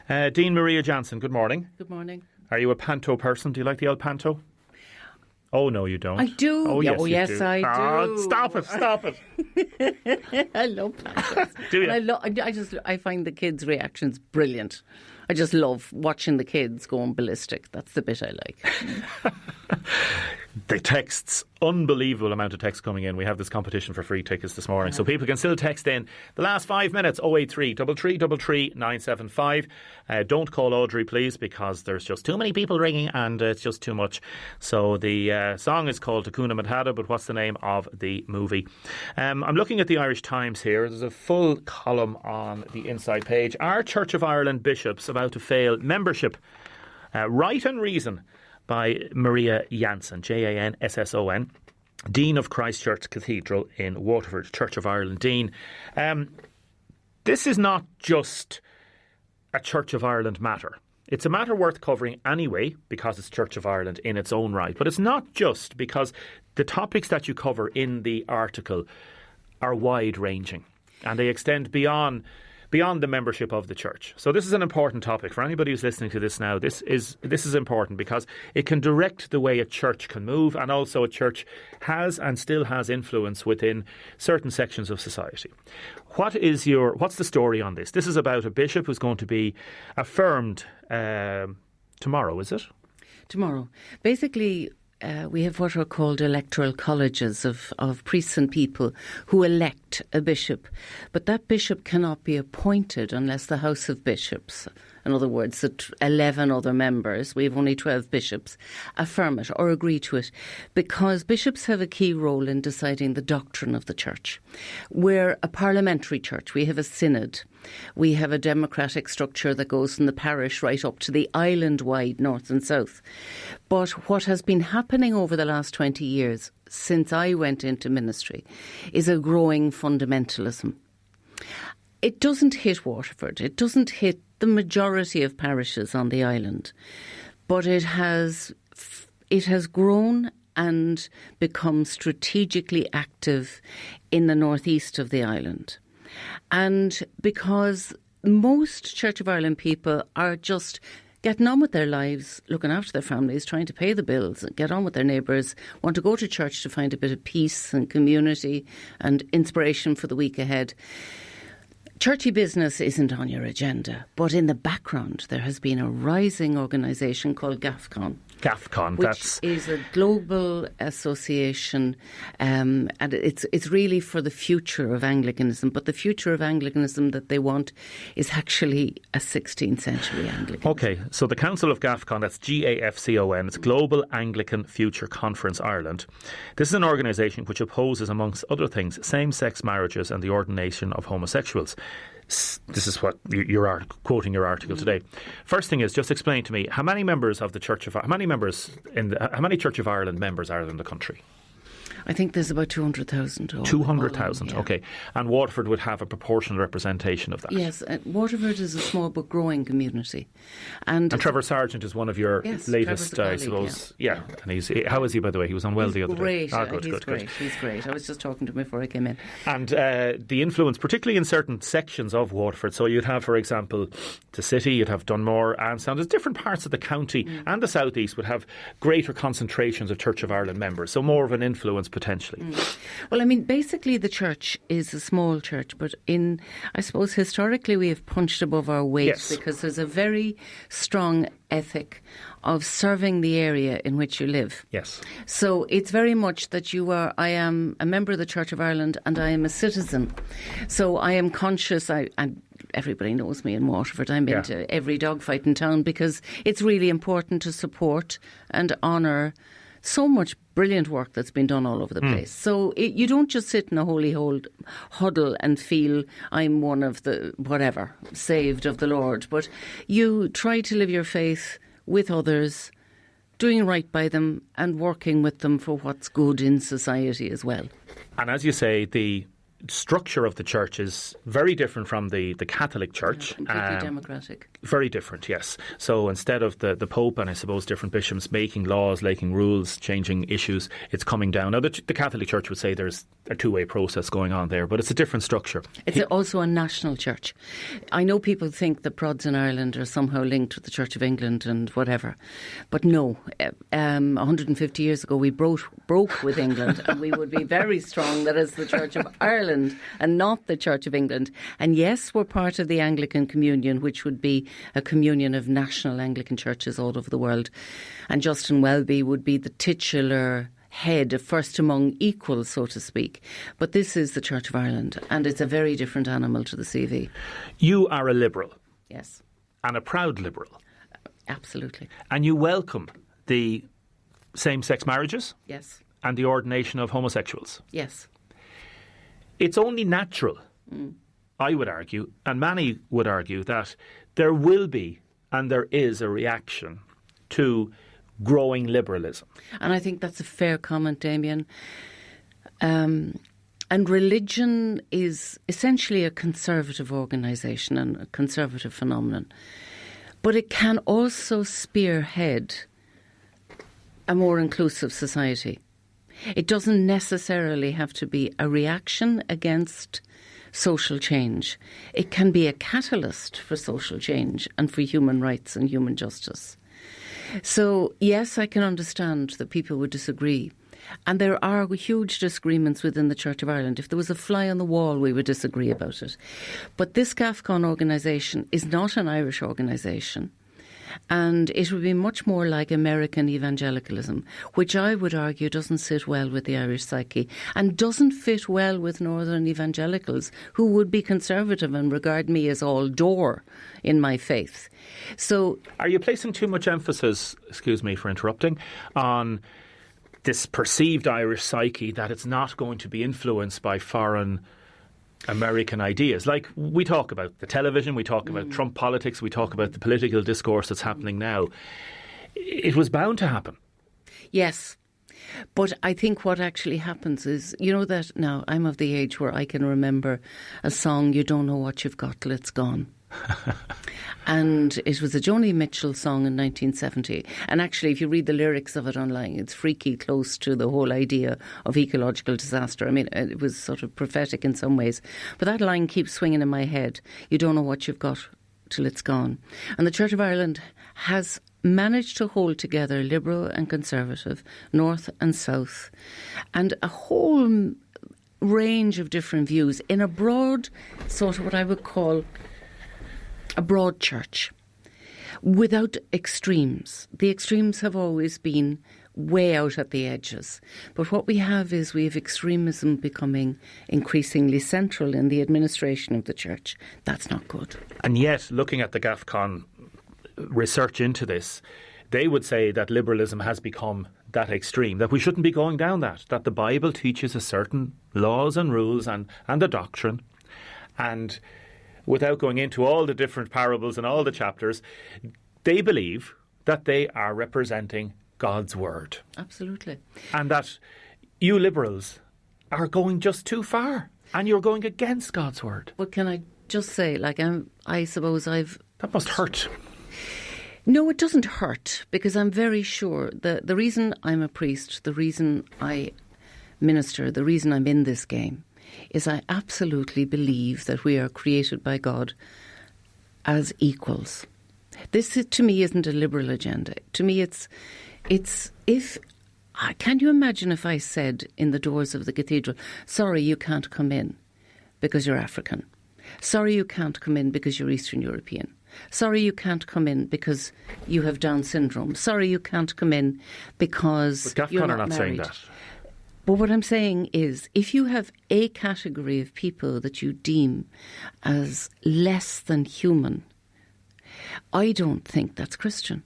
Dean Maria Jansen, good morning. Good morning. Are you a panto person? Do you like the old panto? Oh, no, you don't. I do. Oh, yes, yes, do. I do. Stop it. I love pantos. Do you? And I find the kids' reactions brilliant. I just love watching the kids going ballistic. That's the bit I like. The texts, unbelievable amount of text coming in. We have this competition for free tickets this morning. So people can still text in the last 5 minutes, 083 3333 975. Don't call Audrey, please, because there's just too many people ringing and it's just too much. So the song is called Hakuna Matata, but what's the name of the movie? I'm looking at the Irish Times here. There's a full column on the inside page. Are Church of Ireland bishops about to fail membership? Right and Reason by Maria Jansen, Janson, Dean of Christ Church Cathedral in Waterford, Church of Ireland Dean. This is not just a Church of Ireland matter. It's a matter worth covering anyway because it's Church of Ireland in its own right. But it's not just because the topics that you cover in the article are wide-ranging and they extend beyond the membership of the church. So this is an important topic. For anybody who's listening to this now, this is important because it can direct the way a church can move, and also a church has and still has influence within certain sections of society. What's the story on this? This is about a bishop who's going to be affirmed tomorrow, is it? Tomorrow. Basically, we have what are called electoral colleges of priests and people who elect a bishop. But that bishop cannot be appointed unless the House of Bishops, in other words, the 11 other members, we have only 12 bishops, affirm it or agree to it, because bishops have a key role in deciding the doctrine of the church. We're a parliamentary church. We have a synod. We have a democratic structure that goes from the parish right up to the island-wide north and south. But what has been happening over the last 20 years, since I went into ministry, is a growing fundamentalism. It doesn't hit Waterford. It doesn't hit the majority of parishes on the island. But it has grown and become strategically active in the northeast of the island. And because most Church of Ireland people are just getting on with their lives, looking after their families, trying to pay the bills, get on with their neighbours, want to go to church to find a bit of peace and community and inspiration for the week ahead. Churchy business isn't on your agenda, but in the background there has been a rising organisation called GAFCON. GAFCON, which is a global association, and it's really for the future of Anglicanism. But the future of Anglicanism that they want is actually a 16th century Anglicanism. Okay, so the Council of GAFCON, that's GAFCON, it's Global Anglican Future Conference Ireland. This is an organisation which opposes, amongst other things, same-sex marriages and the ordination of homosexuals. This is what you're quoting your article today. First thing is, just explain to me how many Church of Ireland members are there in the country? I think there's about 200,000. 200,000, yeah. Okay. And Waterford would have a proportional representation of that? Yes, Waterford is a small but growing community. And Trevor Sargent is one of your latest, I suppose. Yeah. And how is he, by the way? He was on Well the other day. He's great. He's great. I was just talking to him before I came in. And the influence, particularly in certain sections of Waterford. So you'd have, for example, the city, you'd have Dunmore, Anstown. There's different parts of the county and the southeast would have greater concentrations of Church of Ireland members. So more of an influence potentially. Well, I mean, basically the church is a small church, but I suppose historically we have punched above our weight because there's a very strong ethic of serving the area in which you live. Yes. So it's very much that I am a member of the Church of Ireland and I am a citizen. So I am conscious, and everybody knows me in Waterford. I'm into every dogfight in town because it's really important to support and honour so much brilliant work that's been done all over the place. So you don't just sit in a holy huddle and feel I'm one of the whatever, saved of the Lord. But you try to live your faith with others, doing right by them and working with them for what's good in society as well. And as you say, the structure of the church is very different from the Catholic Church. Yeah, completely democratic. Very different, yes. So instead of the Pope and I suppose different bishops making laws, making rules, changing issues, it's coming down. Now the Catholic Church would say there's a two-way process going on there, but it's a different structure. It's also a national church. I know people think the Prods in Ireland are somehow linked with the Church of England and whatever, but no. 150 years ago we broke with England, and we would be very strong that it's the Church of Ireland and not the Church of England. And yes, we're part of the Anglican Communion, which would be a communion of national Anglican churches all over the world. And Justin Welby would be the titular head, first among equals, so to speak. But this is the Church of Ireland, and it's a very different animal to the CV. You are a liberal. Yes. And a proud liberal. Absolutely. And you welcome the same-sex marriages? Yes. And the ordination of homosexuals? Yes. It's only natural, I would argue, and many would argue, that there will be and there is a reaction to growing liberalism. And I think that's a fair comment, Damien. And religion is essentially a conservative organisation and a conservative phenomenon. But it can also spearhead a more inclusive society. It doesn't necessarily have to be a reaction against social change. It can be a catalyst for social change and for human rights and human justice. So, yes, I can understand that people would disagree. And there are huge disagreements within the Church of Ireland. If there was a fly on the wall, we would disagree about it. But this GAFCON organisation is not an Irish organisation. And it would be much more like American evangelicalism, which I would argue doesn't sit well with the Irish psyche and doesn't fit well with Northern evangelicals, who would be conservative and regard me as all door in my faith. So, are you placing too much emphasis, excuse me for interrupting, on this perceived Irish psyche that it's not going to be influenced by foreign American ideas? Like, we talk about the television, we talk about Trump politics, we talk about the political discourse that's happening now. It was bound to happen. Yes. But I think what actually happens is, you know that now I'm of the age where I can remember a song, You Don't Know What You've Got Till It's Gone. And it was a Joni Mitchell song in 1970. And actually, if you read the lyrics of it online, it's freaky close to the whole idea of ecological disaster. I mean, it was sort of prophetic in some ways. But that line keeps swinging in my head. You don't know what you've got till it's gone. And the Church of Ireland has managed to hold together liberal and conservative, north and south, and a whole range of different views in a broad, sort of what I would call a broad church, without extremes. The extremes have always been way out at the edges. But what we have is we have extremism becoming increasingly central in the administration of the church. That's not good. And yet, looking at the GAFCON research into this, they would say that liberalism has become that extreme, that we shouldn't be going down that the Bible teaches a certain laws and rules and the doctrine. And without going into all the different parables and all the chapters, they believe that they are representing God's word. Absolutely. And that you liberals are going just too far and you're going against God's word. But can I just say, I suppose I've... That must hurt. No, it doesn't hurt, because I'm very sure the reason I'm a priest, the reason I minister, the reason I'm in this game is I absolutely believe that we are created by God as equals. This, to me, isn't a liberal agenda. To me, it's if... Can you imagine if I said in the doors of the cathedral, sorry, you can't come in because you're African. Sorry, you can't come in because you're Eastern European. Sorry, you can't come in because you have Down syndrome. Sorry, you can't come in because but you're not not married. saying that. But what I'm saying is, if you have a category of people that you deem as less than human, I don't think that's Christian.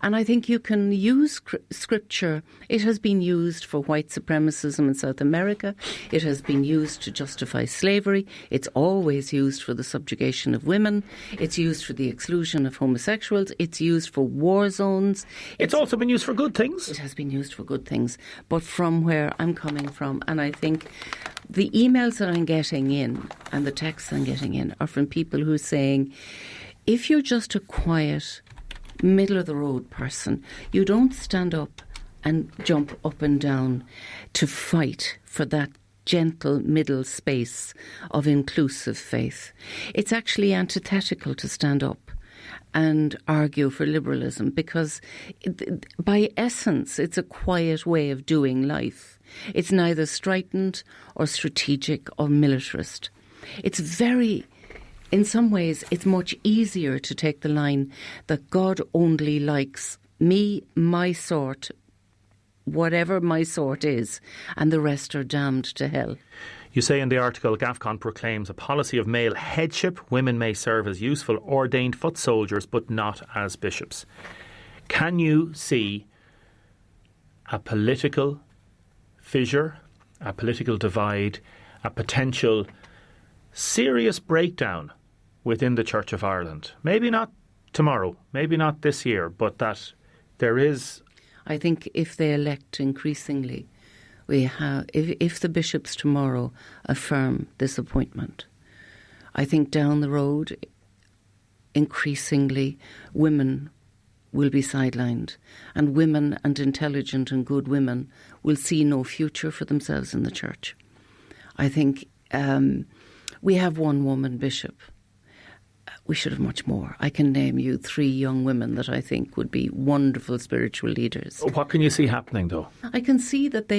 And I think you can use scripture. It has been used for white supremacism in South America. It has been used to justify slavery. It's always used for the subjugation of women. It's used for the exclusion of homosexuals. It's used for war zones. It's also been used for good things. It has been used for good things. But from where I'm coming from, and I think the emails that I'm getting in and the texts I'm getting in are from people who are saying, if you're just a quiet, middle-of-the-road person, you don't stand up and jump up and down to fight for that gentle middle space of inclusive faith. It's actually antithetical to stand up and argue for liberalism, because by essence it's a quiet way of doing life. It's neither strident or strategic or militarist. In some ways, it's much easier to take the line that God only likes me, my sort, whatever my sort is, and the rest are damned to hell. You say in the article, GAFCON proclaims a policy of male headship. Women may serve as useful ordained foot soldiers, but not as bishops. Can you see a political fissure, a political divide, a potential serious breakdown within the Church of Ireland? Maybe not tomorrow, maybe not this year, but that there is... I think if they elect increasingly, if the bishops tomorrow affirm this appointment, I think down the road, increasingly, women will be sidelined, and women and intelligent and good women will see no future for themselves in the church. I think we have one woman bishop. We should have much more. I can name you 3 young women that I think would be wonderful spiritual leaders. What can you see happening, though? I can see that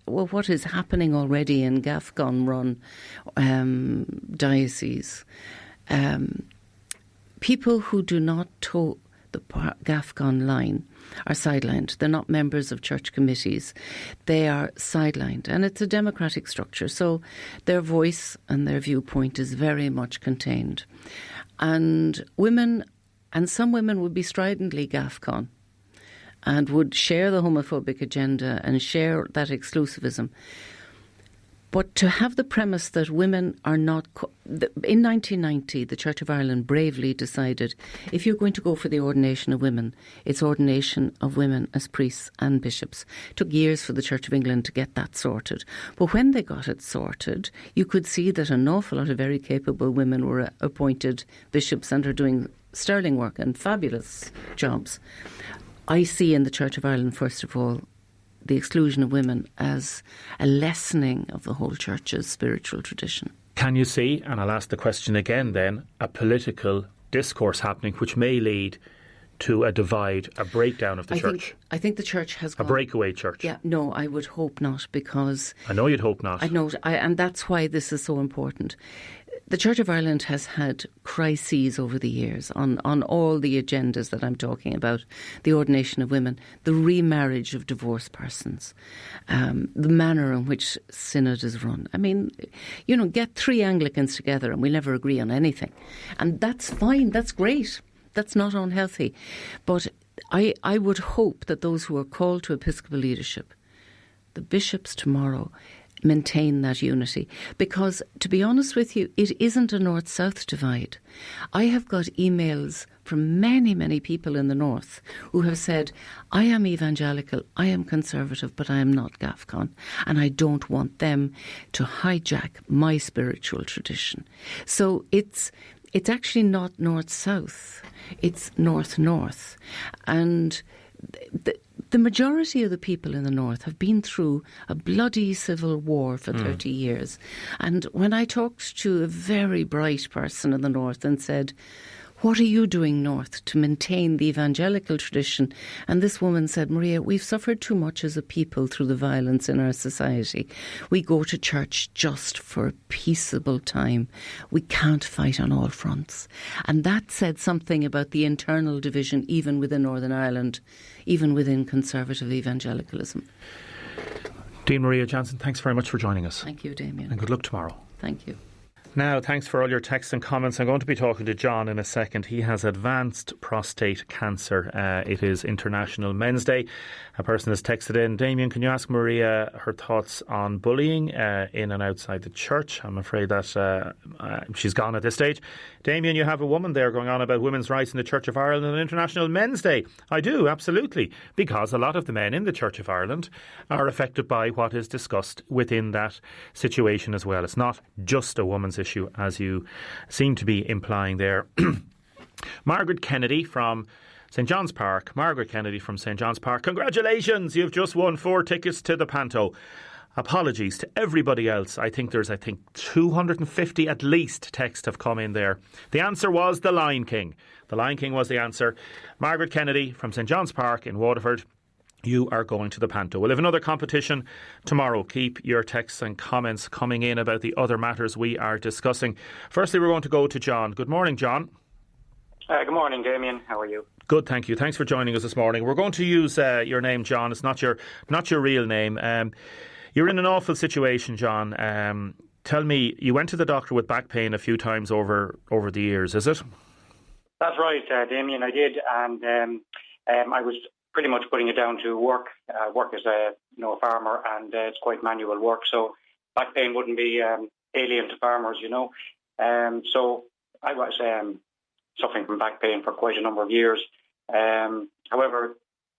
what is happening already in GAFCON run dioceses. People who do not toe the GAFCON line are sidelined. They're not members of church committees. They are sidelined. And it's a democratic structure, so their voice and their viewpoint is very much contained. And some women would be stridently GAFCON and would share the homophobic agenda and share that exclusivism. But to have the premise that women are not... In 1990, the Church of Ireland bravely decided, if you're going to go for the ordination of women, it's ordination of women as priests and bishops. It took years for the Church of England to get that sorted. But when they got it sorted, you could see that an awful lot of very capable women were appointed bishops and are doing sterling work and fabulous jobs. I see in the Church of Ireland, first of all, the exclusion of women as a lessening of the whole church's spiritual tradition. Can you see, and I'll ask the question again then, a political discourse happening which may lead to a divide, a breakdown of the church? I think the church has gone... A breakaway church? Yeah, no, I would hope not, because... I know you'd hope not. I know, and that's why this is so important. The Church of Ireland has had crises over the years on all the agendas that I'm talking about. The ordination of women, the remarriage of divorced persons, the manner in which synod is run. I mean, get 3 Anglicans together and we'll never agree on anything. And that's fine, that's great. That's not unhealthy. But I would hope that those who are called to episcopal leadership, the bishops tomorrow, maintain that unity. Because, to be honest with you, it isn't a north-south divide. I have got emails from many, many people in the north who have said, I am evangelical, I am conservative, but I am not GAFCON, and I don't want them to hijack my spiritual tradition. So it's actually not north-south, it's north-north. And the majority of the people in the north have been through a bloody civil war for 30 years. And when I talked to a very bright person in the north and said, what are you doing north to maintain the evangelical tradition? And this woman said, Maria, we've suffered too much as a people through the violence in our society. We go to church just for a peaceable time. We can't fight on all fronts. And that said something about the internal division even within Northern Ireland, even within conservative evangelicalism. Dean Maria Jansen, thanks very much for joining us. Thank you, Damien. And good luck tomorrow. Thank you. Now, thanks for all your texts and comments. I'm going to be talking to John in a second. He has advanced prostate cancer. It is International Men's Day. A person has texted in, Damien, can you ask Maria her thoughts on bullying in and outside the church? I'm afraid that she's gone at this stage. Damien, you have a woman there going on about women's rights in the Church of Ireland on International Men's Day. I do, absolutely, because a lot of the men in the Church of Ireland are affected by what is discussed within that situation as well. It's not just a woman's issue, as you seem to be implying there. Margaret Kennedy from St John's Park. Margaret Kennedy from St John's Park. Congratulations, you've just won 4 tickets to the Panto. Apologies to everybody else. I think 250 at least texts have come in there. The answer was The Lion King. The Lion King was the answer. Margaret Kennedy from St John's Park in Waterford. You are going to the Panto. We'll have another competition tomorrow. Keep your texts and comments coming in about the other matters we are discussing. Firstly, we're going to go to John. Good morning, John. Good morning, Damien. How are you? Good, thank you. Thanks for joining us this morning. We're going to use your name, John. It's not your real name. You're in an awful situation, John. Tell me, you went to the doctor with back pain a few times over the years, is it? That's right, Damien. I did, and I was pretty much putting it down to work. Work as a farmer, and it's quite manual work, so back pain wouldn't be alien to farmers, So I was suffering from back pain for quite a number of years. However,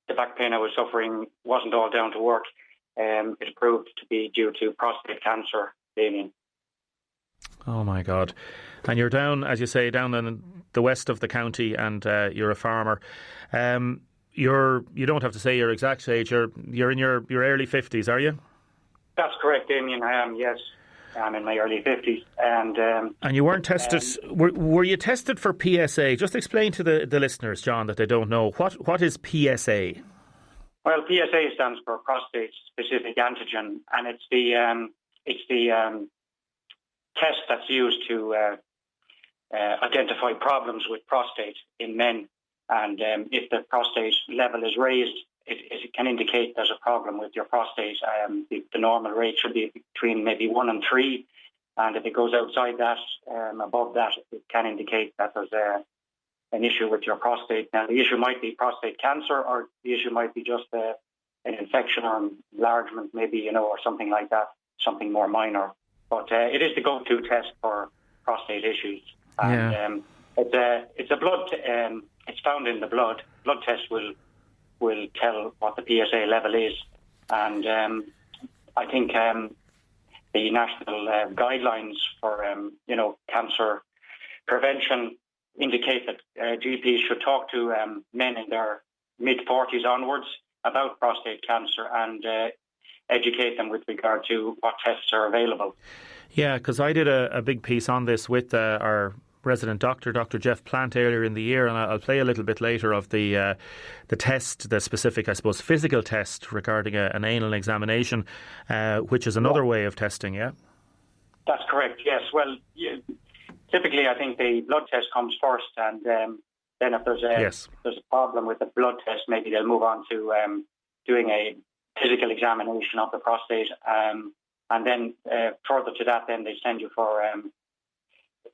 the back pain I was suffering wasn't all down to work. It proved to be due to prostate cancer, Damien. Oh my God! And you're down, as you say, down in the west of the county, and you're a farmer. You don't have to say your exact age. You're in your early 50s, are you? That's correct, Damien. I am. Yes, I'm in my early 50s, and you weren't tested. Were you tested for PSA? Just explain to the listeners, John, that they don't know what is PSA. Well, PSA stands for prostate-specific antigen, and it's the test that's used to identify problems with prostate in men. And if the prostate level is raised, it can indicate there's a problem with your prostate. The normal rate should be between maybe 1 and 3. And if it goes outside that, above that, it can indicate that there's an issue with your prostate. Now, the issue might be prostate cancer, or the issue might be just an infection or enlargement, maybe, or something like that, something more minor. But it is the go-to test for prostate issues. And it's a blood. It's found in the blood. Blood test will tell what the PSA level is, and I think the national guidelines for cancer prevention indicate that GPs should talk to men in their mid-40s onwards about prostate cancer and educate them with regard to what tests are available. Yeah, because I did a big piece on this with our resident doctor, Dr. Jeff Plant, earlier in the year, and I'll play a little bit later of the test, the specific, I suppose, physical test regarding an anal examination, which is another way of testing, yeah? That's correct, yes. Well, typically I think the blood test comes first, and then if there's a problem with the blood test, maybe they'll move on to doing a physical examination of the prostate, and then further to that, then they send you for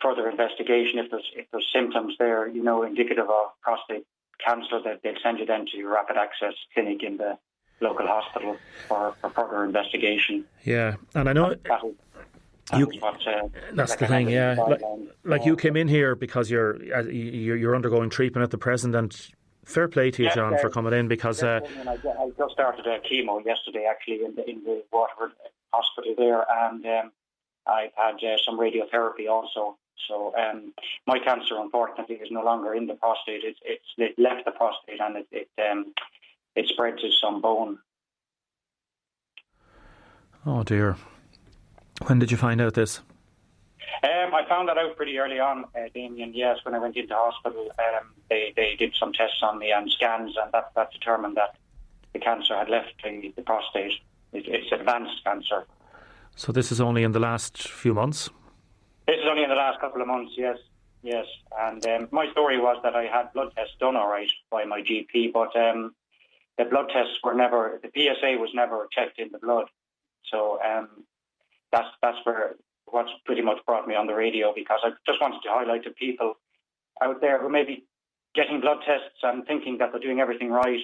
further investigation. If there's symptoms there, indicative of prostate cancer, that they'll send you then to your rapid access clinic in the local hospital for further investigation. Yeah, and I know that's the thing. Yeah, like you came in here because you're undergoing treatment at the present, and fair play to you, John, for coming in, because I just started chemo yesterday, actually, in the Waterford hospital there, and I've had some radiotherapy also. So my cancer, unfortunately, is no longer in the prostate. It left the prostate, and it spread to some bone. Oh dear! When did you find out this? I found that out pretty early on, Damien. Yes, when I went into hospital, they did some tests on me and scans, and that determined that the cancer had left the prostate. It's advanced cancer. So this is only in the last few months? This is only in the last couple of months, yes. And my story was that I had blood tests done all right by my GP, but the blood tests were never, the PSA was never checked in the blood. So that's where what's pretty much brought me on the radio, because I just wanted to highlight to people out there who may be getting blood tests and thinking that they're doing everything right.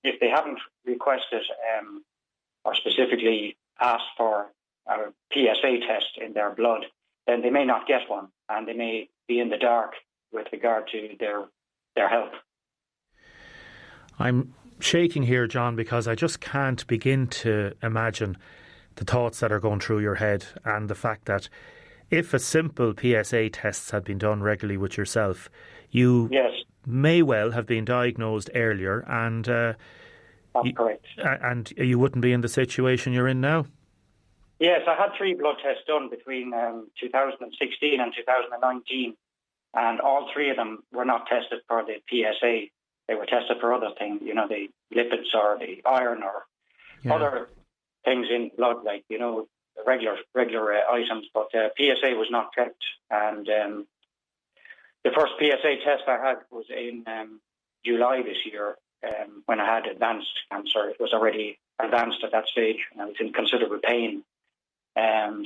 If they haven't requested or specifically asked for a PSA test in their blood, then they may not get one, and they may be in the dark with regard to their health. I'm shaking here, John, because I just can't begin to imagine the thoughts that are going through your head, and the fact that if a simple PSA test had been done regularly with yourself, you may well have been diagnosed earlier, and that's correct. And you wouldn't be in the situation you're in now. Yes, I had 3 blood tests done between 2016 and 2019, and all 3 of them were not tested for the PSA. They were tested for other things, the lipids or the iron or other things in blood, like, regular items. But PSA was not checked. And the first PSA test I had was in July this year, when I had advanced cancer. It was already advanced at that stage, and I was in considerable pain.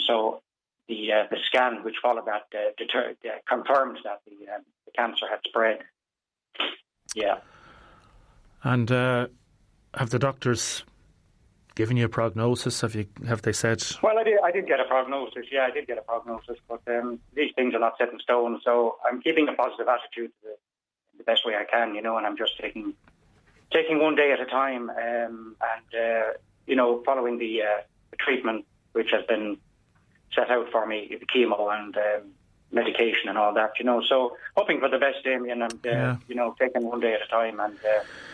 So the scan which followed that confirmed that the cancer had spread. Yeah. And have the doctors given you a prognosis? Have they said? Well, I did get a prognosis. Yeah, I did get a prognosis, but these things are not set in stone. So I'm keeping a positive attitude the best way I can, and I'm just taking one day at a time, and following the treatment which has been set out for me, the chemo and medication and all that, So hoping for the best, Damien, and taking one day at a time. And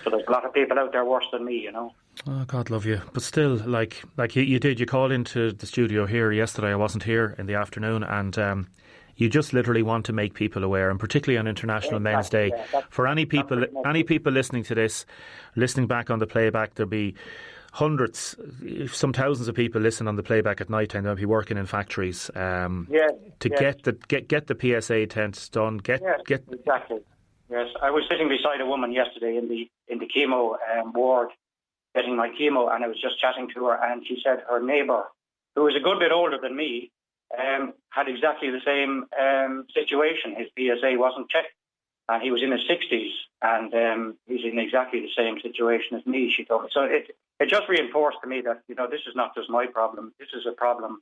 so there's a lot of people out there worse than me, Oh, God love you. But still, like you called into the studio here yesterday. I wasn't here in the afternoon, and you just literally want to make people aware, and particularly on International Men's Day. For any people listening to this, listening back on the playback, there'll be hundreds, some thousands of people listen on the playback at night time. They'll be working in factories get the PSA test done. Exactly. Yes, I was sitting beside a woman yesterday in the chemo ward, getting my chemo, and I was just chatting to her, and she said her neighbour, who was a good bit older than me, had exactly the same situation. His PSA wasn't checked, and he was in his 60s, and he's in exactly the same situation as me, she told me. So it just reinforced to me that, this is not just my problem. This is a problem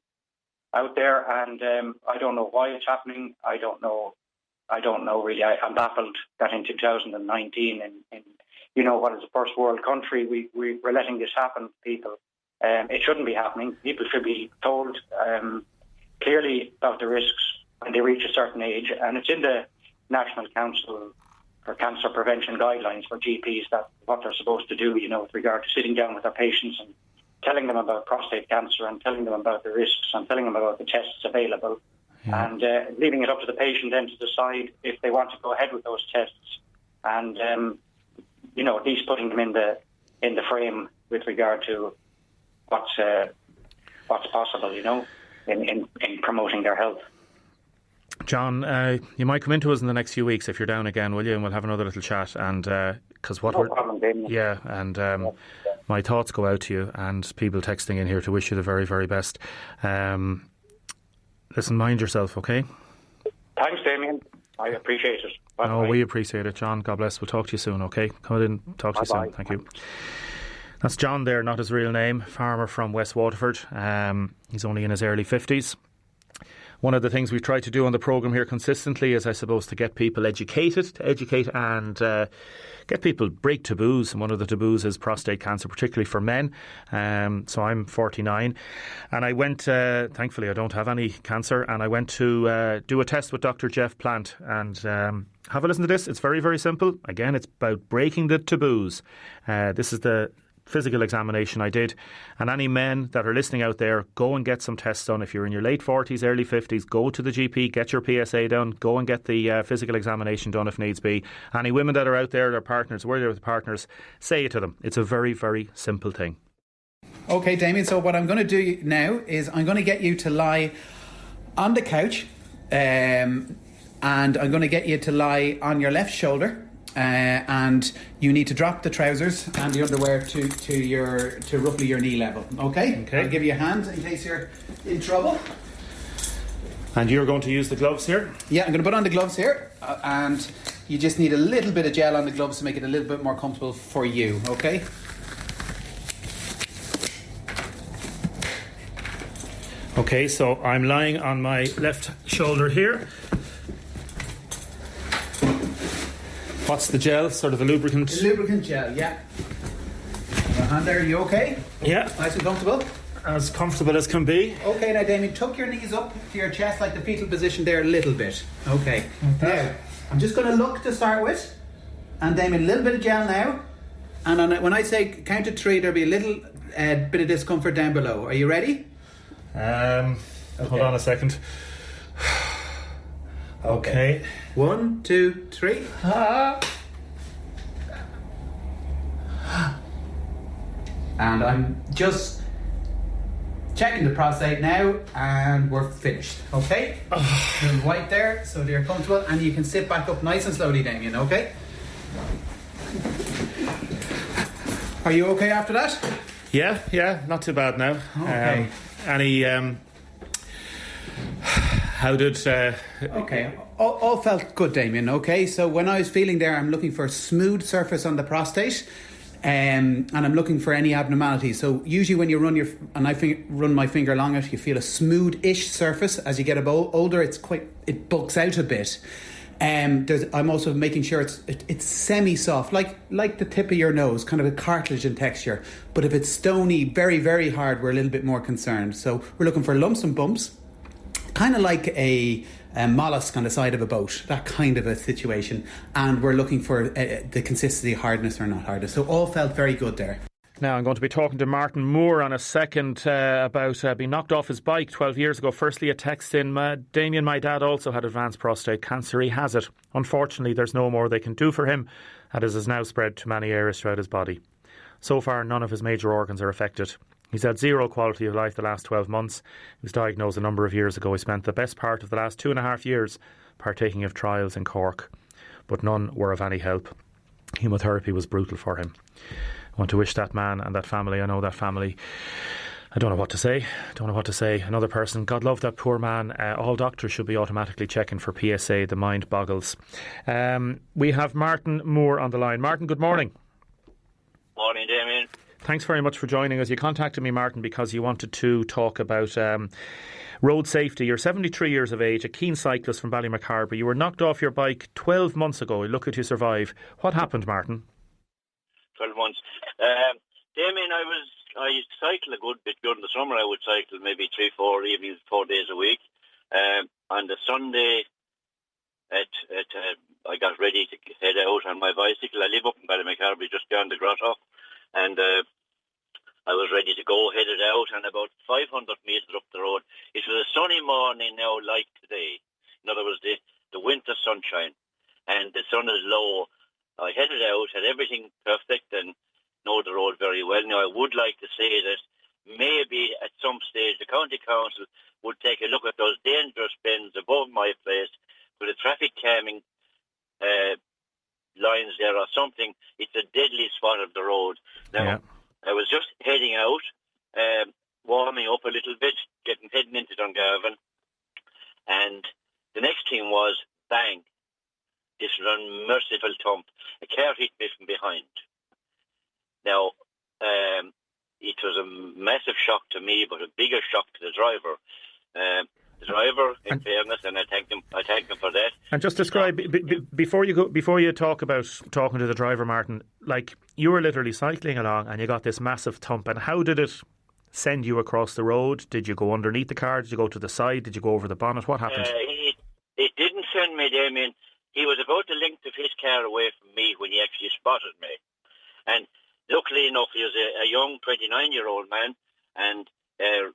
out there, and I don't know why it's happening. I don't know really. I'm baffled that in 2019, in what is a first world country, we're letting this happen to people. It shouldn't be happening. People should be told clearly about the risks when they reach a certain age, and it's in the National Council for Cancer Prevention Guidelines for GPs that what they're supposed to do, with regard to sitting down with their patients and telling them about prostate cancer and telling them about the risks and telling them about the tests available, and leaving it up to the patient then to decide if they want to go ahead with those tests, and at least putting them in the frame with regard to what's possible, in promoting their health. John, you might come into us in the next few weeks if you're down again, will you? And we'll have another little chat. And because my thoughts go out to you and people texting in here to wish you the very, very best. Listen, mind yourself, okay? Thanks, Damien. I appreciate it. Bye-bye. We appreciate it, John. God bless. We'll talk to you soon, okay? Come in, talk to you soon. Thank you. That's John there, not his real name, farmer from West Waterford. He's only in his early 50s. One of the things we've tried to do on the programme here consistently is, I suppose, to get people educated, and get people break taboos. And one of the taboos is prostate cancer, particularly for men. So I'm 49, and I went, thankfully I don't have any cancer, and I went to do a test with Dr. Jeff Plant, and have a listen to this. It's very, very simple. Again, it's about breaking the taboos. This is the physical examination I did, and any men that are listening out there, go and get some tests done. If you're in your late 40s, early 50s, go to the GP, get your PSA done, go and get the physical examination done if needs be. Any women that are out there, their partners, where they're with partners, say it to them. It's a very, very simple thing. Okay, Damien, so what I'm going to do now is I'm going to get you to lie on the couch, and I'm going to get you to lie on your left shoulder. And you need to drop the trousers and the underwear to roughly your knee level. Okay? I'll give you a hand in case you're in trouble. And you're going to use the gloves here? Yeah, I'm going to put on the gloves here, and you just need a little bit of gel on the gloves to make it a little bit more comfortable for you, okay? Okay, so I'm lying on my left shoulder here. What's the gel? Sort of a lubricant? The lubricant gel, yeah. Your hand there, are you okay? Yeah. Nice and comfortable? As comfortable as can be. Okay, now Damien, tuck your knees up to your chest like the fetal position there a little bit. Okay. Now, I'm just going to look to start with. And Damien, a little bit of gel now. And on it, when I say count to 3, there'll be a little bit of discomfort down below. Are you ready? Hold on a second. Okay. 1, 2, 3. And I'm just checking the prostate now, and we're finished. Okay? Little white there, so they're comfortable, and you can sit back up nice and slowly, Damien. Okay? Are you okay after that? Yeah, not too bad now. Okay. How did... Okay, all felt good, Damien. Okay, so when I was feeling there, I'm looking for a smooth surface on the prostate, and I'm looking for any abnormalities. So usually when you run run my finger along it, you feel a smooth-ish surface. As you get older, it bulks out a bit. I'm also making sure it's semi-soft, like the tip of your nose, kind of a cartilage in texture. But if it's stony, very, very hard, we're a little bit more concerned. So we're looking for lumps and bumps, kind of like a mollusk on the side of a boat, that kind of a situation. And we're looking for the consistency, hardness or not hardness. So all felt very good there. Now I'm going to be talking to Martin Moore on a second about being knocked off his bike 12 years ago. Firstly, a text in, Damien, my dad also had advanced prostate cancer. He has it. Unfortunately, there's no more they can do for him, and it has now spread to many areas throughout his body. So far, none of his major organs are affected. He's had zero quality of life the last 12 months. He was diagnosed a number of years ago. He spent the best part of the last 2.5 years partaking of trials in Cork, but none were of any help. Chemotherapy was brutal for him. I want to wish that man and that family, I know that family, I don't know what to say. Another person, God love that poor man. All doctors should be automatically checking for PSA. The mind boggles. We have Martin Moore on the line. Martin, good morning. Morning, Damien. Thanks very much for joining us. You contacted me, Martin, because you wanted to talk about road safety. You're 73 years of age, a keen cyclist from Ballymacarbery. You were knocked off your bike 12 months ago. Look at you survive. What happened, Martin? 12 months. Damien, I used to cycle a good bit during the summer. I would cycle maybe 3-4 evenings, 4 days a week. On the Sunday, I got ready to head out on my bicycle. I live up in Ballymacarbery, just beyond the grotto, and I was ready to go, headed out, and about 500 metres up the road, it was a sunny morning now, like today. In other words, the winter sunshine, and the sun is low. I headed out, had everything perfect, and know the road very well. Now, I would like to say that maybe at some stage the County Council would take a look at those dangerous bends above my place with the traffic calming lines there or something. It's a deadly spot of the road. Now, I was just heading out, warming up a little bit, heading into Dungarvan, and the next thing was, bang, this unmerciful thump. A car hit me from behind. Now, it was a massive shock to me, but a bigger shock to the driver. The driver, in fairness, and I thank him for that. And just describe before you talk about talking to the driver, Martin. Like, you were literally cycling along, and you got this massive thump. And how did it send you across the road? Did you go underneath the car? Did you go to the side? Did you go over the bonnet? What happened? It didn't send me, Damien. He was about the length of his car away from me when he actually spotted me. And luckily enough, he was a young 29-year-old man, and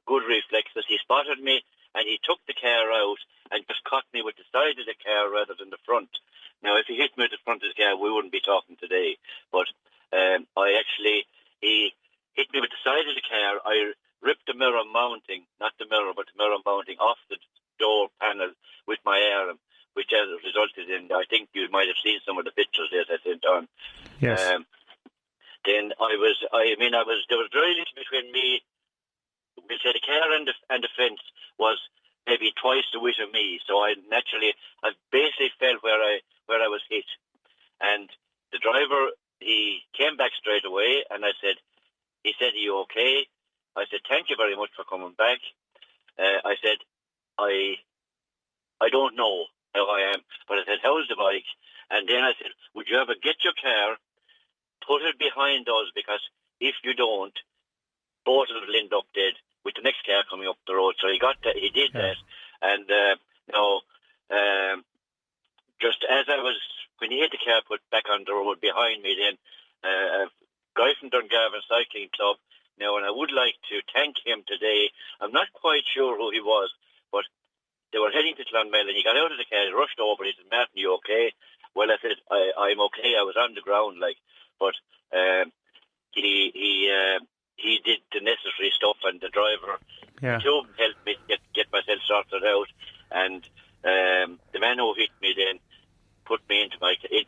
good reflexes. He spotted me, and he took the car out and just caught me with the side of the car rather than the front. Now, if he hit me with the front of the car, we wouldn't be talking today. But he hit me with the side of the car. I ripped the mirror mounting, not the mirror, but the mirror mounting off the door panel with my arm, which has resulted in, I think you might have seen some of the pictures there that I sent on. Yes. Then there was very little between me. We'll say the car and the fence was maybe twice the width of me. So I basically fell where I was hit. And the driver, he came back straight away, and he said, "Are you okay?" I said, "Thank you very much for coming back." I said, I don't know how I am, but I said, "How's the bike?" And then I said, "Would you ever get your car, put it behind us, because if you don't, both of us will end up dead with the next car coming up the road." So he did that. And just as when he hit the car put back on the road behind me, then a guy from Dungarvan Cycling Club, and I would like to thank him today. I'm not quite sure who he was, but they were heading to Clonmel, and he got out of the car, he rushed over, he said, "Martin, you okay?" Well, I said, I'm okay, I was on the ground, but he did the necessary stuff, and the driver, two of them helped me get myself sorted out, and the man who hit me then put me into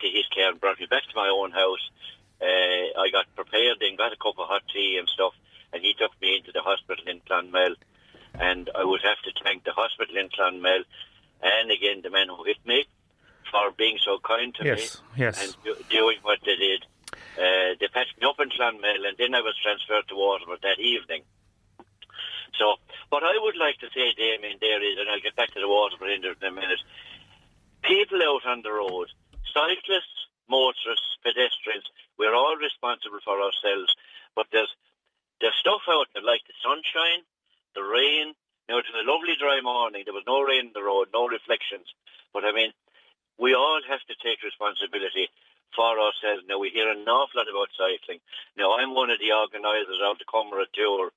his car and brought me back to my own house. I got prepared and got a cup of hot tea and stuff, and he took me into the hospital in Clonmel, and I would have to thank the hospital in Clonmel and again the man who hit me for being so kind to me and doing what they did. They patched me up in Clonmel, and then I was transferred to Waterford that evening. So what I would like to say, Damien, there is, and I'll get back to the Waterford in a minute, people out on the road, cyclists, motorists, pedestrians, we're all responsible for ourselves, but there's stuff out there like the sunshine, the rain. It was a lovely dry morning, there was no rain in the road, no reflections, but I mean, we all have to take responsibility for ourselves. Now, we hear an awful lot about cycling. Now, I'm one of the organisers of the Cumra Tour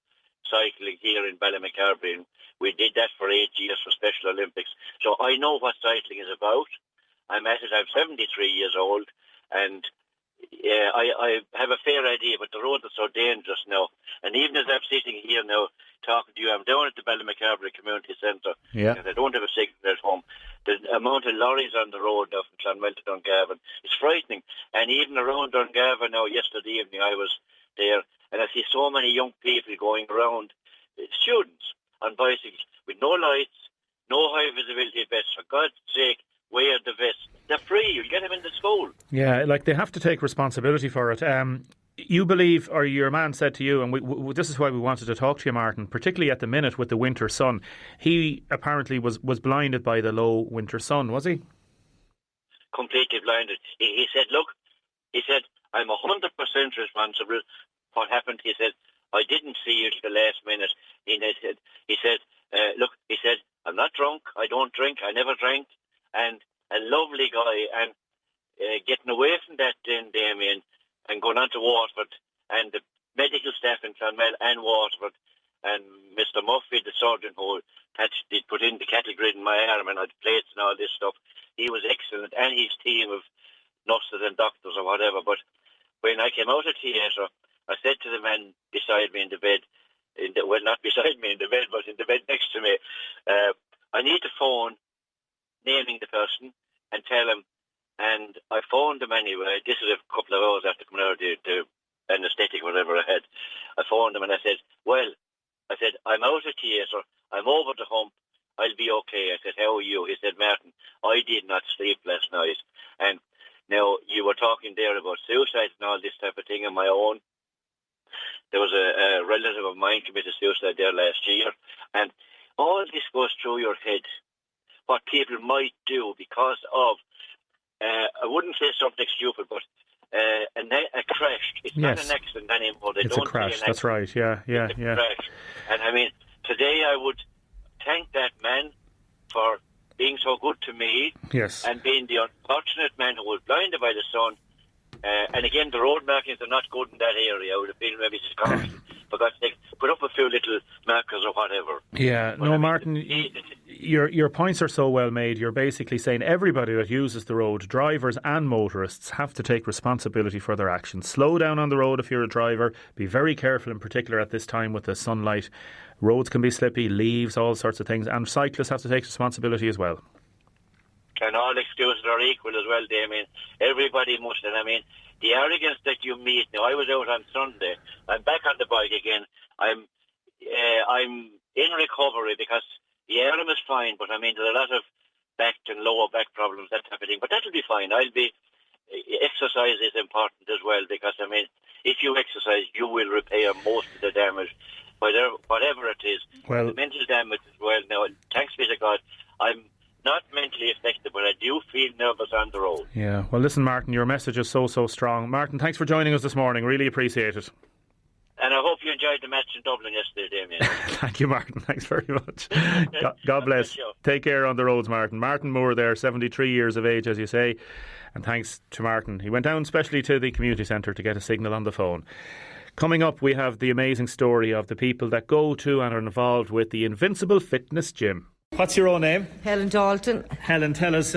cycling here in Ballymacarbery. We did that for 8 years for Special Olympics. So I know what cycling is about. I'm 73 years old, and I have a fair idea, but the roads are so dangerous now. And even as I'm sitting here now talking to you, I'm down at the Ballymacarbery Community Centre. Yeah. I don't have a signal at home. The amount of lorries on the road now from Clonmel to Dungarvan is frightening. And even around Dungarvan now, yesterday evening I was there, and I see so many young people going around, students on bicycles with no lights, no high visibility vests. For God's sake, wear the vest. They're free. You'll get them into school. Yeah, they have to take responsibility for it. You believe, or your man said to you, and this is why we wanted to talk to you, Martin, particularly at the minute with the winter sun. He apparently was blinded by the low winter sun, was he? Completely blinded. He said, look, I'm 100% responsible. What happened, he said, I didn't see you till the last minute. He said, I'm not drunk, I don't drink, I never drank, and a lovely guy, and getting away from that then, Damien, and going on to Waterford, and the medical staff in Clonmel and Waterford, and Mr. Murphy, the surgeon who did put in the cattle grid in my arm and had plates and all this stuff, he was excellent, and his team of nurses and doctors or whatever. But when I came out of theatre, I said to the man beside me in the bed, not beside me in the bed, but in the bed next to me, I need to phone naming the person and tell him. And I phoned him anyway. This is a couple of hours after coming out of the anaesthetic, whatever I had. I phoned him and I said, I'm out of theatre. I'm over the hump. I'll be okay. I said, how are you? He said, Martin, I did not sleep last night. And now you were talking there about suicide and all this type of thing on my own. There was a relative of mine committed suicide there last year. And all this goes through your head, what people might do because of, I wouldn't say something stupid, but a crash. It's not an accident anymore. It's a crash, that's right, yeah. Crash. And I mean, today I would thank that man for being so good to me, and being the unfortunate man who was blinded by the sun. And again, the road markings are not good in that area. I would have been maybe discouraged. For God's sake, put up a few little markers or whatever. Yeah, but Martin, your points are so well made. You're basically saying everybody that uses the road, drivers and motorists, have to take responsibility for their actions. Slow down on the road if you're a driver. Be very careful, in particular at this time with the sunlight. Roads can be slippy, leaves, all sorts of things. And cyclists have to take responsibility as well. And all excuses are equal as well, Damien. Everybody must. And I mean, the arrogance that you meet. Now, I was out on Sunday. I'm back on the bike again. I'm in recovery because The arm is fine, but I mean, there's a lot of back and lower back problems, that type of thing. But that'll be fine. Exercise is important as well, because I mean, if you exercise, you will repair most of the damage, whatever it is. Well, the mental damage as well. Now, thanks be to God, I'm not mentally affected, but I do feel nervous on the road. Yeah. Well, listen, Martin, your message is so strong. Martin, thanks for joining us this morning. Really appreciate it. And I hope you enjoyed the match in Dublin yesterday, Damien. Thank you, Martin. Thanks very much. God bless. Take care on the roads, Martin. Martin Moore there, 73 years of age, as you say. And thanks to Martin. He went down specially to the community centre to get a signal on the phone. Coming up, we have the amazing story of the people that go to and are involved with the Invincible Fitness Gym. What's your own name? Helen Dalton. Helen, tell us,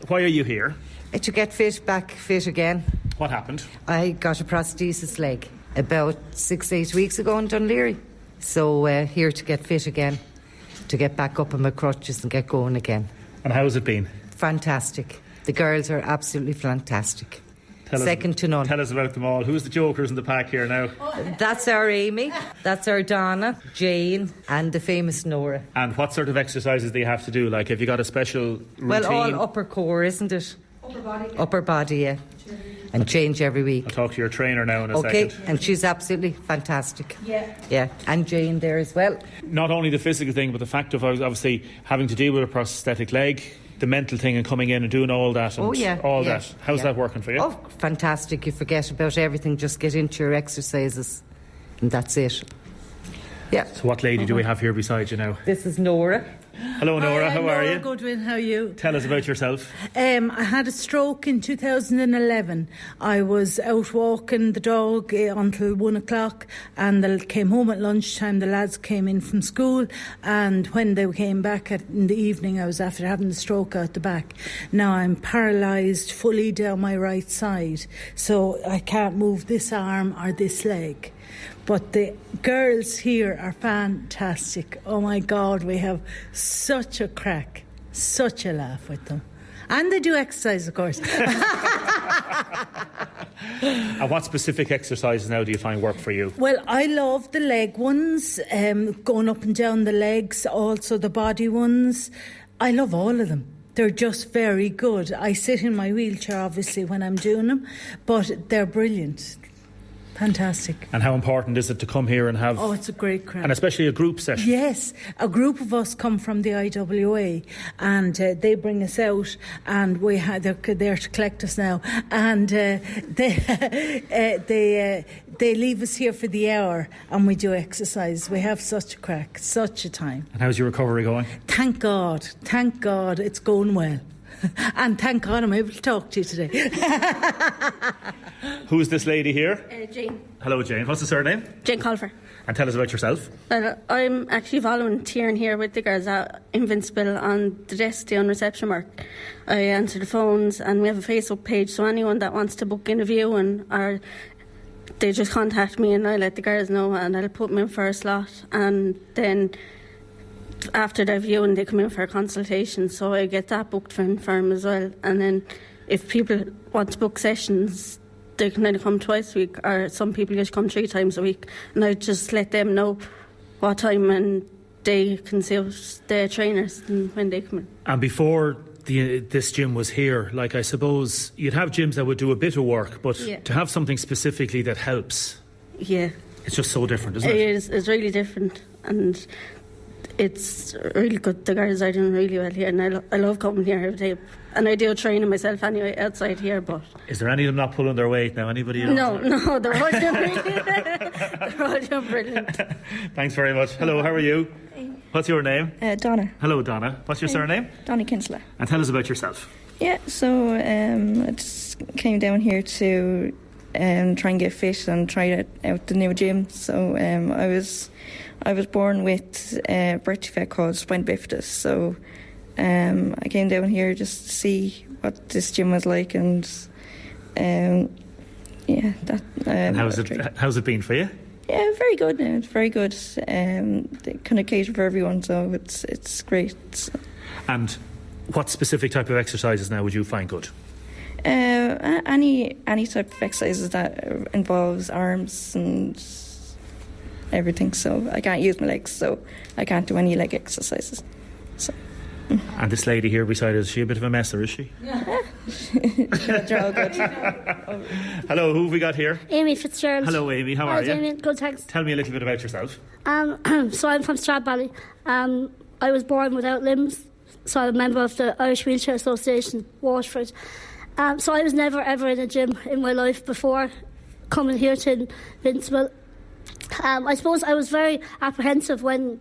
why are you here? To get back fit again. What happened? I got a prosthesis leg about 6-8 weeks ago in Dunleary. So here to get fit again, to get back up on my crutches and get going again. And how's it been? Fantastic. The girls are absolutely fantastic. Second to none. Tell us about them all. Who's the jokers in the pack here now? That's our Amy, that's our Donna, Jane and the famous Nora. And what sort of exercises do you have to do? Like, have you got a special routine? Well, all upper core, isn't it? Upper body, yeah. And change every week. I'll talk to your trainer now in a second. Okay, and she's absolutely fantastic. Yeah, and Jane there as well. Not only the physical thing, but the fact of obviously having to deal with a prosthetic leg, the mental thing and coming in and doing all that and that. How's that working for you? Oh, fantastic. You forget about everything, just get into your exercises and that's it. Yeah. So what lady do we have here beside you now? This is Nora. Hello, Nora. How are you? Goodwin, how are you? Tell us about yourself. I had a stroke in 2011. I was out walking the dog until 1 o'clock and I came home at lunchtime. The lads came in from school, and when they came back in the evening, I was after having the stroke out the back. Now I'm paralysed fully down my right side, so I can't move this arm or this leg. But the girls here are fantastic. Oh my God, we have such a crack, such a laugh with them. And they do exercise, of course. And what specific exercises now do you find work for you? Well, I love the leg ones, going up and down the legs, also the body ones. I love all of them. They're just very good. I sit in my wheelchair, obviously, when I'm doing them, but they're brilliant. Fantastic. And how important is it to come here and have... Oh, it's a great crack. And especially a group session. Yes. A group of us come from the IWA and they bring us out, and they're there to collect us now. And they leave us here for the hour and we do exercise. We have such a crack, such a time. And how's your recovery going? Thank God, it's going well. And thank God I'm able to talk to you today. Who's this lady here? Jane. Hello, Jane. What's the surname? Jane Colfer. And tell us about yourself. Well, I'm actually volunteering here with the girls at Invincible on the desk doing reception work. I answer the phones, and we have a Facebook page, so anyone that wants to book in a viewing, or they just contact me and I let the girls know, and I'll put them in for a slot, and then after their viewing they come in for a consultation, so I get that booked for them as well. And then if people want to book sessions, they can either come twice a week, or some people just come 3 times a week, and I just let them know what time and they can see their trainers and when they come in. And before this gym was here, like, I suppose you'd have gyms that would do a bit of work, but to have something specifically that helps, it's just so different, isn't it? It is. It's really different, and it's really good. The girls are doing really well here, and I love coming here every day. And I do training myself anyway outside here. But is there any of them not pulling their weight now? Anybody else? No, they're all doing brilliant. They're all doing brilliant. Thanks very much. Hello, how are you? What's your name? Donna. Hello, Donna. What's your surname? Donnie Kinsler. And tell us about yourself. Yeah, so I just came down here to try and get fit and try out the new gym. So I was born with a birth defect called spina bifida, so I came down here just to see what this gym was like, and how's it been for you? Yeah, very good now. It's very good. They kind of cater for everyone, so it's great. So. And what specific type of exercises now would you find good? Any type of exercises that involves arms and everything, so I can't use my legs, so I can't do any leg exercises. So. And this lady here beside us, is she a bit of a mess, or is she? They're all good. Hello, who have we got here? Amy Fitzgerald. Hello, Amy. How are you? Amy. Good, thanks. Tell me a little bit about yourself. So I'm from Stradbally. I was born without limbs, so I'm a member of the Irish Wheelchair Association, Waterford. So I was never ever in a gym in my life before coming here to Invincible. I suppose I was very apprehensive when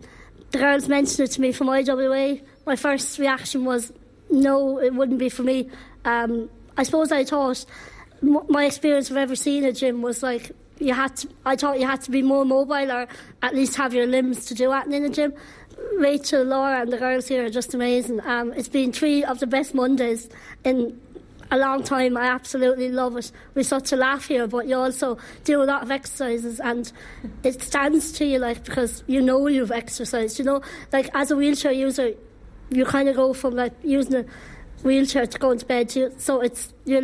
the girls mentioned it to me from IWA. My first reaction was, no, it wouldn't be for me. I suppose I thought my experience of ever seeing a gym was like I thought you had to be more mobile or at least have your limbs to do anything in a gym. Rachel, Laura and the girls here are just amazing. It's been 3 of the best Mondays in a long time. I absolutely love it. We've such a laugh here, but you also do a lot of exercises and it stands to you, like, because you know you've exercised. You know, like as a wheelchair user, you kind of go from like using a wheelchair to going to bed so it's you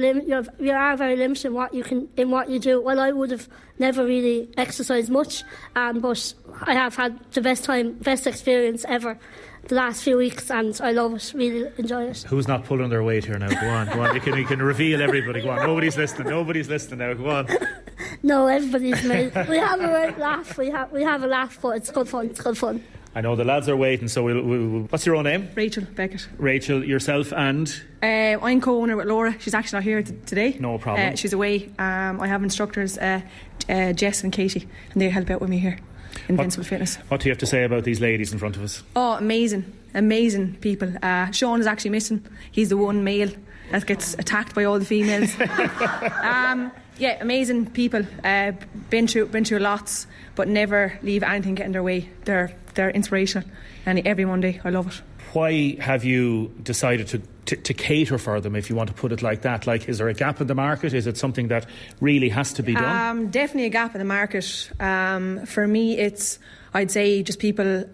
are very limited in what you do. Well, I would have never really exercised much, but I have had the best experience ever the last few weeks, and I love it, really enjoy it. Who's not pulling their weight here now? Go on. You can reveal everybody. Go on. Nobody's listening now. Go on. No, everybody's made. We have a right laugh. We have a laugh, but it's good fun. I know the lads are waiting, so we'll what's your own name? Rachel Beckett. Rachel, yourself and? I'm co-owner with Laura. She's actually not here today. No problem. She's away. I have instructors, Jess and Katie, and they help out with me here in Invincible Fitness. What do you have to say about these ladies in front of us? Oh, amazing people. Sean is actually missing. He's the one male that gets attacked by all the females. Yeah, amazing people. Been through lots, but never leave anything get in their way. They're inspirational, and every Monday I love it. Why have you decided to cater for them, if you want to put it like that? Like, is there a gap in the market? Is it something that really has to be done? Definitely a gap in the market. For me, I'd say just people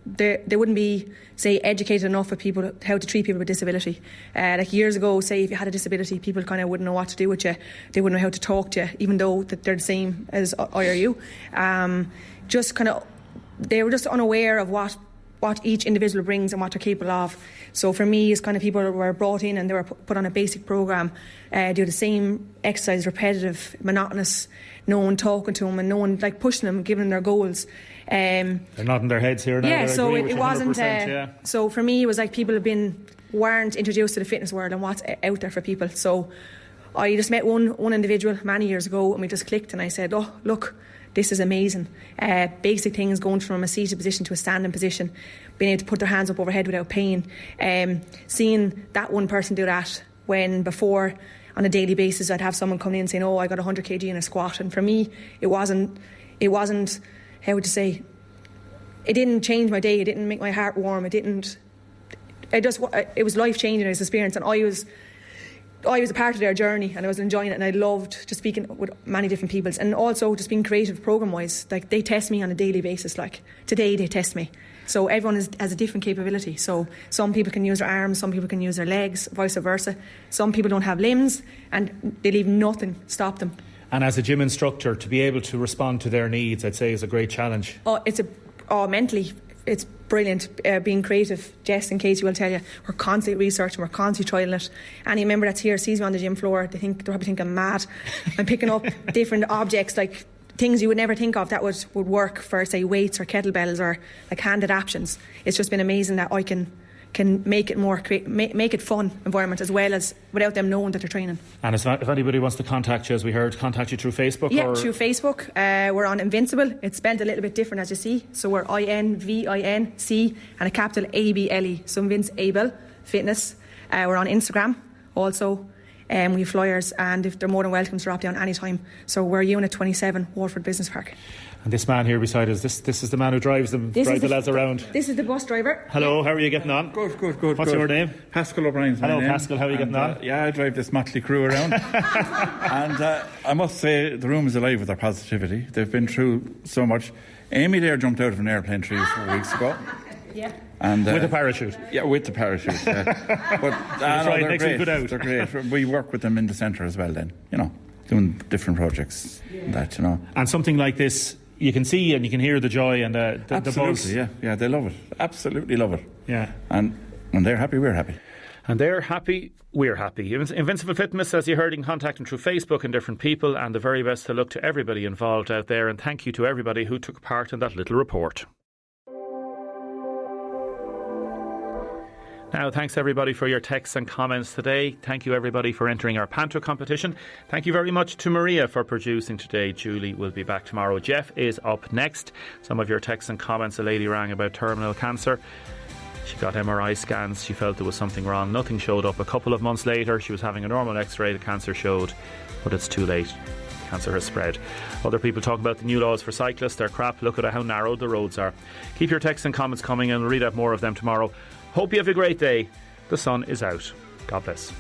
they wouldn't be, say, educated enough with people how to treat people with disability. Like years ago, say, if you had a disability, people kind of wouldn't know what to do with you. They wouldn't know how to talk to you, even though that they're the same as I or you. They were just unaware of what each individual brings and what they're capable of. So for me, it's kind of people were brought in and they were put on a basic programme, do the same exercise, repetitive, monotonous, no one talking to them and no one like pushing them, giving them their goals. They're nodding their heads here now. Yeah, so it wasn't. So for me, it was like people weren't introduced to the fitness world and what's out there for people. So I just met one individual many years ago and we just clicked and I said, oh, look, this is amazing. Basic things, going from a seated position to a standing position, being able to put their hands up overhead without pain. Seeing that one person do that when before on a daily basis I'd have someone coming in saying, oh, I got 100 kg in a squat. And for me, it wasn't, how would you say, it didn't change my day, it didn't make my heart warm, it was life-changing as experience, and I was a part of their journey and I was enjoying it, and I loved just speaking with many different people, and also just being creative program-wise. Like, they test me on a daily basis. Like today they test me, so everyone has a different capability. So some people can use their arms, some people can use their legs, vice versa. Some people don't have limbs and they leave nothing stop them. And as a gym instructor, to be able to respond to their needs, I'd say, is a great challenge. Mentally, it's brilliant. Being creative, Jess and Katie will tell you, we're constantly researching, we're constantly trialling it. Any member that's here sees me on the gym floor, they're probably thinking I'm mad. I'm picking up different objects, like things you would never think of that would work for, say, weights or kettlebells or like hand adaptions. It's just been amazing that I can make it more make it fun environment, as well as without them knowing that they're training. And if anybody wants to contact you, as we heard, contact you through Facebook? Yeah, through Facebook. We're on Invincible. It's spelled a little bit different, as you see. So we're INVINC and a capital ABLE. So Invincible Fitness. We're on Instagram also. We have flyers, and if they're more than welcome to drop down anytime. So we're Unit 27, Waterford Business Park. And this man here beside us, this is the man who drives the lads around. This is the bus driver. Hello, how are you getting on? Good. What's your name? Pascal O'Brien's my name. Hello, Pascal, how are you getting on? I drive this motley crew around. And I must say, the room is alive with their positivity. They've been through so much. Amy there jumped out of an airplane 3 or 4 weeks ago. Yeah. And, with a parachute? Yeah, with the parachute. But they're great. They're great. We work with them in the centre as well then, doing different projects and that, And something like this, you can see and you can hear the joy and the buzz. Yeah, they love it. Absolutely love it. Yeah. And when they're happy, we're happy. And they're happy, we're happy. Invincible Fitness, as you heard, you can contact them through Facebook and different people, and the very best of luck to everybody involved out there, and thank you to everybody who took part in that little report. Now, thanks everybody for your texts and comments today. Thank you everybody for entering our Panto competition. Thank you very much to Maria for producing today. Julie will be back tomorrow. Jeff is up next. Some of your texts and comments. A lady rang about terminal cancer. She got MRI scans. She felt there was something wrong. Nothing showed up. A couple of months later, she was having a normal x-ray. The cancer showed, but it's too late. Cancer has spread. Other people talk about the new laws for cyclists. They're crap. Look at how narrow the roads are. Keep your texts and comments coming, and we'll read out more of them tomorrow. Hope you have a great day. The sun is out. God bless.